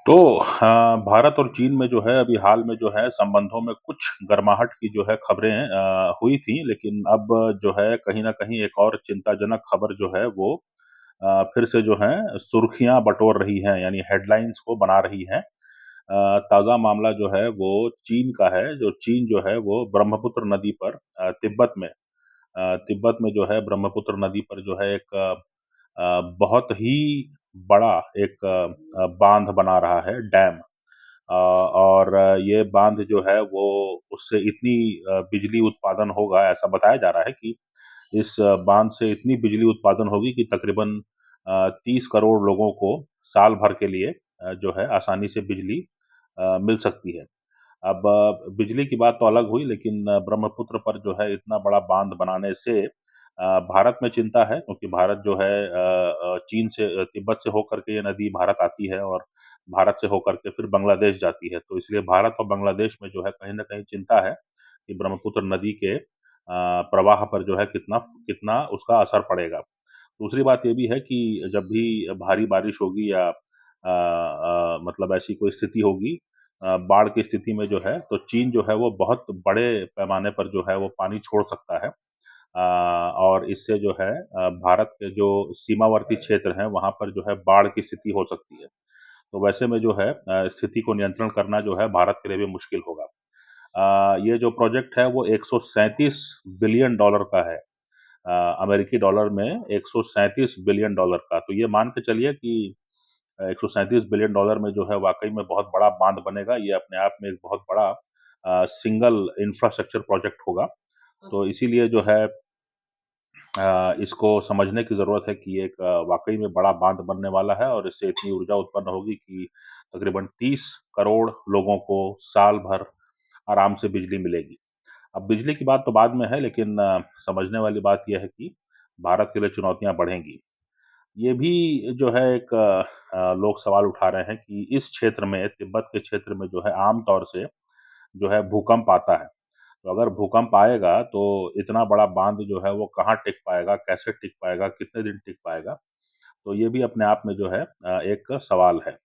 तो भारत और चीन में जो है अभी हाल में जो है संबंधों में कुछ गर्माहट की जो है खबरें हुई थी, लेकिन अब जो है कहीं न कहीं एक और चिंताजनक खबर जो है वो फिर से जो है सुर्खियाँ बटोर रही हैं, यानी हेडलाइन्स को बना रही हैं। ताज़ा मामला जो है वो चीन का है, जो चीन जो है वो ब्रह्मपुत्र नदी पर तिब्बत में जो है ब्रह्मपुत्र नदी पर जो है एक बहुत ही बड़ा एक बाँध बना रहा है, डैम। और ये बाँध जो है वो उससे इतनी बिजली उत्पादन होगा, ऐसा बताया जा रहा है कि इस बाँध से इतनी बिजली उत्पादन होगी कि तकरीबन 30 करोड़ लोगों को साल भर के लिए जो है आसानी से बिजली मिल सकती है। अब बिजली की बात तो अलग हुई, लेकिन ब्रह्मपुत्र पर जो है इतना बड़ा बाँध बनाने से भारत में चिंता है, क्योंकि भारत जो है चीन से तिब्बत से होकर के ये नदी भारत आती है और भारत से होकर के फिर बांग्लादेश जाती है। तो इसलिए भारत और बांग्लादेश में जो है कहीं न कहीं चिंता है कि ब्रह्मपुत्र नदी के प्रवाह पर जो है कितना कितना उसका असर पड़ेगा। दूसरी बात ये भी है कि जब भी भारी बारिश होगी या मतलब ऐसी कोई स्थिति होगी, बाढ़ की स्थिति में जो है, तो चीन जो है वो बहुत बड़े पैमाने पर जो है वो पानी छोड़ सकता है। और इससे जो है भारत के जो सीमावर्ती क्षेत्र हैं, वहाँ पर जो है बाढ़ की स्थिति हो सकती है। तो वैसे में जो है स्थिति को नियंत्रण करना जो है भारत के लिए भी मुश्किल होगा। ये जो प्रोजेक्ट है वो 137 बिलियन डॉलर का है। अमेरिकी डॉलर में 137 बिलियन डॉलर का। तो ये मान के चलिए कि 137 बिलियन डॉलर में जो है वाक़ई में बहुत बड़ा बाँध बनेगा। ये अपने आप में एक बहुत बड़ा सिंगल इंफ्रास्ट्रक्चर प्रोजेक्ट होगा। तो इसीलिए जो है इसको समझने की ज़रूरत है कि ये एक वाक़ई में बड़ा बाँध बनने वाला है और इससे इतनी ऊर्जा उत्पन्न होगी कि तकरीबन 30 करोड़ लोगों को साल भर आराम से बिजली मिलेगी। अब बिजली की बात तो बाद में है, लेकिन समझने वाली बात ये है कि भारत के लिए चुनौतियाँ बढ़ेंगी। ये भी जो है एक लोग सवाल उठा रहे हैं कि इस क्षेत्र में, तिब्बत के क्षेत्र में जो है आम तौर से जो है भूकंप आता है। तो अगर भूकंप आएगा तो इतना बड़ा बाँध जो है वो कहाँ टिक पाएगा, कैसे टिक पाएगा, कितने दिन टिक पाएगा? तो ये भी अपने आप में जो है एक सवाल है।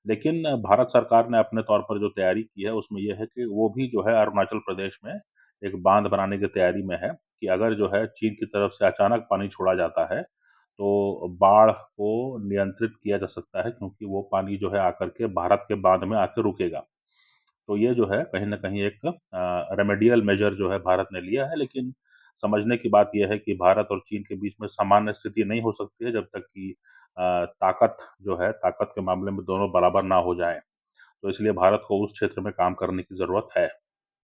लेकिन भारत सरकार ने अपने तौर पर जो तैयारी की है उसमें ये है कि वो भी जो है अरुणाचल प्रदेश में एक बाँध बनाने की तैयारी में है कि अगर जो है चीन की तरफ से अचानक पानी छोड़ा जाता है, तो बाढ़ को नियंत्रित किया जा सकता है, क्योंकि वो पानी जो है आकर के भारत के बाँध में आके रुकेगा। तो ये जो है कहीं न कहीं एक रेमेडियल मेजर जो है भारत ने लिया है, लेकिन समझने की बात ये है कि भारत और चीन के बीच में सामान्य स्थिति नहीं हो सकती है जब तक कि ताकत के मामले में दोनों बराबर ना हो जाएँ। तो इसलिए भारत को उस क्षेत्र में काम करने की ज़रूरत है।